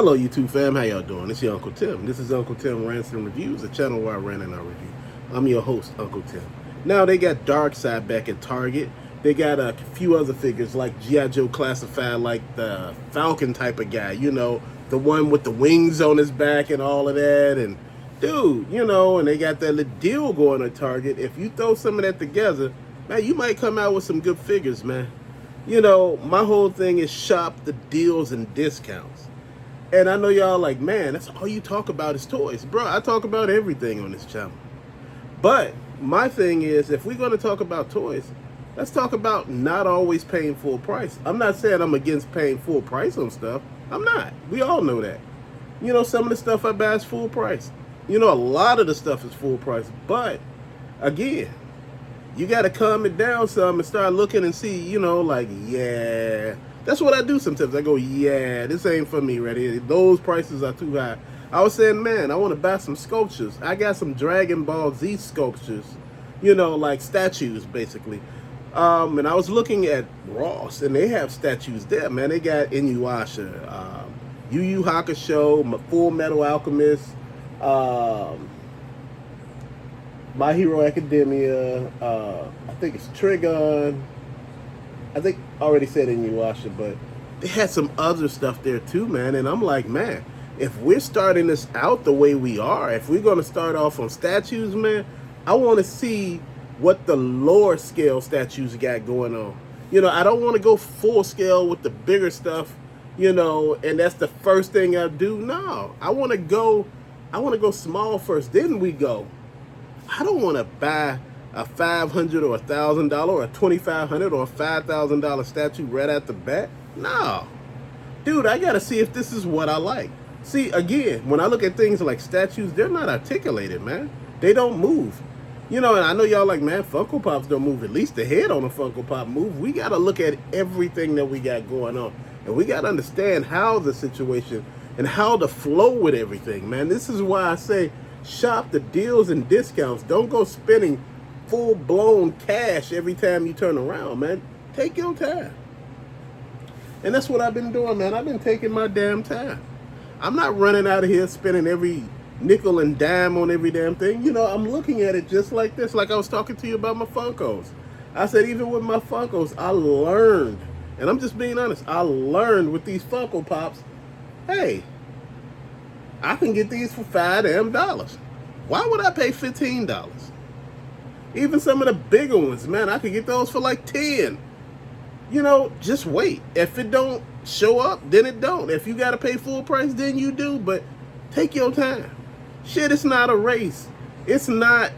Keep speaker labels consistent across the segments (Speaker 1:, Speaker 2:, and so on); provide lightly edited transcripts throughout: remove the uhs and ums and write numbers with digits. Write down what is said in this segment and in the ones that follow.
Speaker 1: Hello YouTube fam, how y'all doing? It's your Uncle Tim. This is Uncle Tim Rants and Reviews, a channel where I rant and I review. I'm your host, Uncle Tim. Now they got Darkseid back at Target. They got a few other figures like G.I. Joe Classified, like the Falcon type of guy, the one with the wings on his back and all of that. And dude, and they got that little deal going at Target. If you throw some of that together, man, you might come out with some good figures, man. My whole thing is shop the deals and discounts. And I know y'all like, man, that's all you talk about is toys. Bro, I talk about everything on this channel. But my thing is, if we're going to talk about toys, let's talk about not always paying full price. I'm not saying I'm against paying full price on stuff. I'm not. We all know that. Some of the stuff I buy is full price. A lot of the stuff is full price. But, again, you got to calm it down some and start looking and see, yeah. That's what I do sometimes. I go, yeah, this ain't for me right here. Those prices are too high. I was saying, man, I want to buy some sculptures. I got some Dragon Ball Z sculptures, like statues, basically. And I was looking at Ross, and they have statues there, man. They got Inuyasha, Yu Yu Hakusho, Full Metal Alchemist, My Hero Academia, I think it's Trigon. I think I already said Inuyasha, but they had some other stuff there too, man. And I'm like, man, if we're starting this out the way we are, if we're going to start off on statues, man, I want to see what the lower scale statues got going on. I don't want to go full scale with the bigger stuff, and that's the first thing I do. No, I want to go small first. Then we go. I don't want to buy a $500 or $1,000 or a $2,500 or a $5,000 statue right at the bat. No, dude, I gotta see if this is what I like. See, again, when I look at things like statues, they're not articulated, man. They don't move. And I know y'all like, man, Funko Pops don't move. At least the head on a Funko Pop move. We gotta look at everything that we got going on, and we gotta understand how the situation and how to flow with everything, man. This is why I say shop the deals and discounts. Don't go spending full-blown cash every time you turn around, man. Take your time. And that's what I've been doing, man. I've been taking my damn time. I'm not running out of here spending every nickel and dime on every damn thing. I'm looking at it just like this, like I was talking to you about my Funkos. I said, even with my Funkos, I learned, and I'm just being honest, I learned with these Funko Pops, hey, I can get these for $5 damn. Why would I pay $15? Even some of the bigger ones, man, I could get those for like 10. Just wait. If it don't show up, then it don't. If you got to pay full price, then you do. But take your time. Shit, it's not a race. It's not,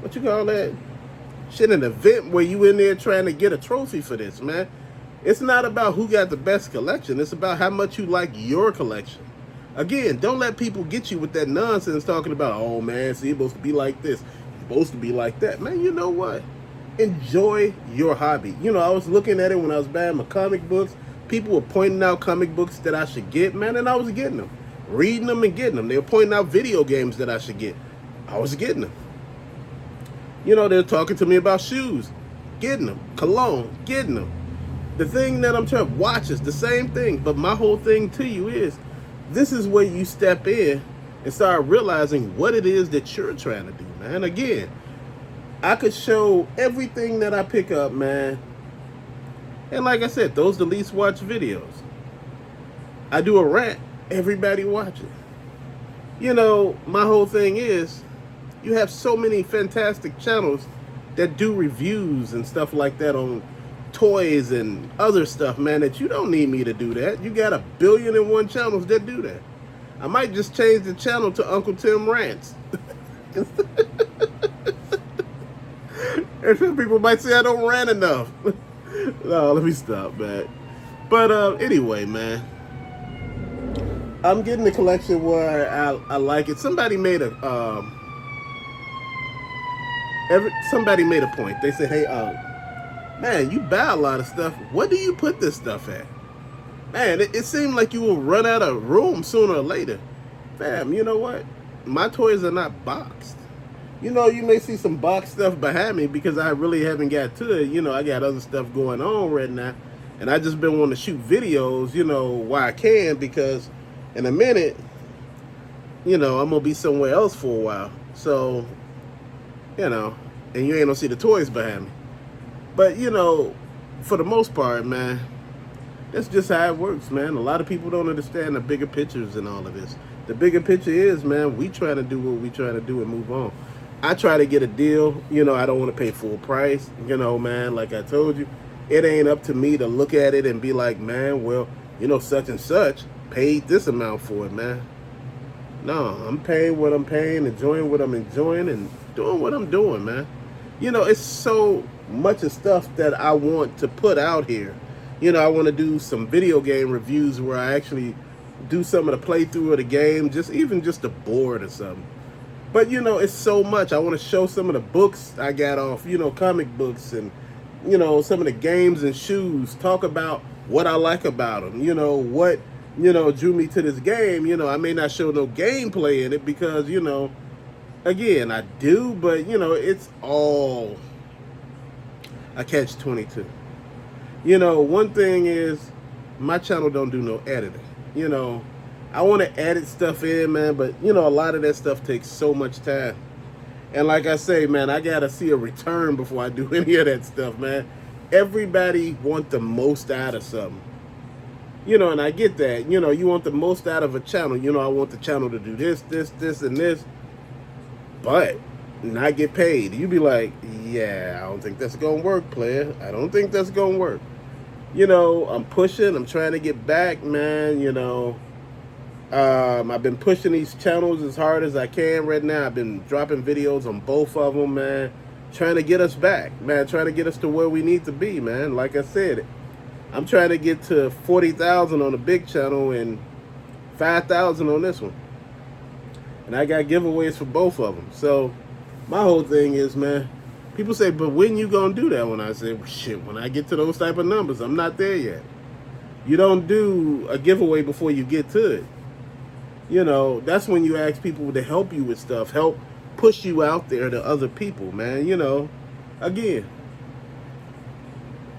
Speaker 1: what you call that? Shit, an event where you in there trying to get a trophy for this, man. It's not about who got the best collection. It's about how much you like your collection. Again, don't let people get you with that nonsense talking about, oh man, so you're supposed to be like this, you're supposed to be like that. Man, you know what? Enjoy your hobby. I was looking at it when I was buying my comic books. People were pointing out comic books that I should get, man, and I was getting them. Reading them and getting them. They were pointing out video games that I should get. I was getting them. They're talking to me about shoes. Getting them. Cologne. Getting them. The thing that I'm trying to watch is the same thing, but my whole thing to you is, this is where you step in and start realizing what it is that you're trying to do, man. Again, I could show everything that I pick up, man. And like I said, those the least watched videos. I do a rant, everybody watches. My whole thing is, you have so many fantastic channels that do reviews and stuff like that on toys and other stuff, man, that you don't need me to do that. You got 1,000,000,001 channels that do that. I might just change the channel to Uncle Tim Rants. And some people might say I don't rant enough. No, let me stop, man. But anyway, man, I'm getting the collection where I like it. Somebody made a point. They said, hey, man, you buy a lot of stuff. What do you put this stuff at? Man, it seemed like you will run out of room sooner or later. Fam, you know what? My toys are not boxed. You may see some box stuff behind me because I really haven't got to it. I got other stuff going on right now. And I just been wanting to shoot videos, you know, while I can, because in a minute, you know, I'm gonna be somewhere else for a while. So, you know, and you ain't gonna see the toys behind me. But, you know, for the most part, man, that's just how it works, man. A lot of people don't understand the bigger pictures and all of this. The bigger picture is, man, we trying to do what we trying to do and move on. I try to get a deal. You know, I don't want to pay full price. You know, man, like I told you, it ain't up to me to look at it and be like, man, well, you know, such and such paid this amount for it, man. No, I'm paying what I'm paying, enjoying what I'm enjoying, and doing what I'm doing, man. You know, it's so much of stuff that I want to put out here. You know, I want to do some video game reviews where I actually do some of the playthrough of the game, even just a board or something. But, you know, it's so much. I want to show some of the books I got off, you know, comic books, and, you know, some of the games and shoes. Talk about what I like about them. You know, what, you know, drew me to this game. You know, I may not show no gameplay in it because, you know, again, I do, but, you know, it's all a catch-22. You know, one thing is, my channel don't do no editing. You know, I want to edit stuff in, man, but, you know, a lot of that stuff takes so much time. And like I say, man, I got to see a return before I do any of that stuff, man. Everybody want the most out of something. You know, and I get that. You know, you want the most out of a channel. You know, I want the channel to do this, and this, but not get paid. You be like, yeah, I don't think that's going to work, player. I don't think that's going to work. You know, I'm pushing. I'm trying to get back, man. You know, I've been pushing these channels as hard as I can right now. I've been dropping videos on both of them, man. Trying to get us back, man. Trying to get us to where we need to be, man. Like I said, I'm trying to get to 40,000 on the big channel and 5,000 on this one. And I got giveaways for both of them. So my whole thing is, man, people say, but when you gonna do that? When I say, well, shit, when I get to those type of numbers, I'm not there yet. You don't do a giveaway before you get to it. You know, that's when you ask people to help you with stuff, help push you out there to other people, man. You know, again,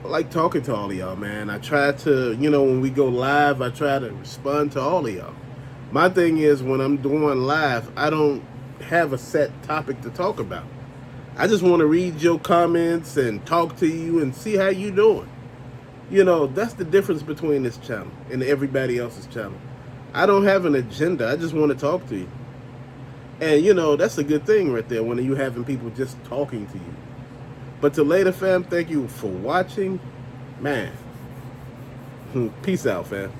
Speaker 1: I like talking to all of y'all, man. I try to, you know, when we go live, I try to respond to all of y'all. My thing is, when I'm doing live, I don't have a set topic to talk about. I just want to read your comments and talk to you and see how you doing. You know, that's the difference between this channel and everybody else's channel. I don't have an agenda. I just want to talk to you. And, you know, that's a good thing right there when you having people just talking to you. But to later, fam, thank you for watching. Man, peace out, fam.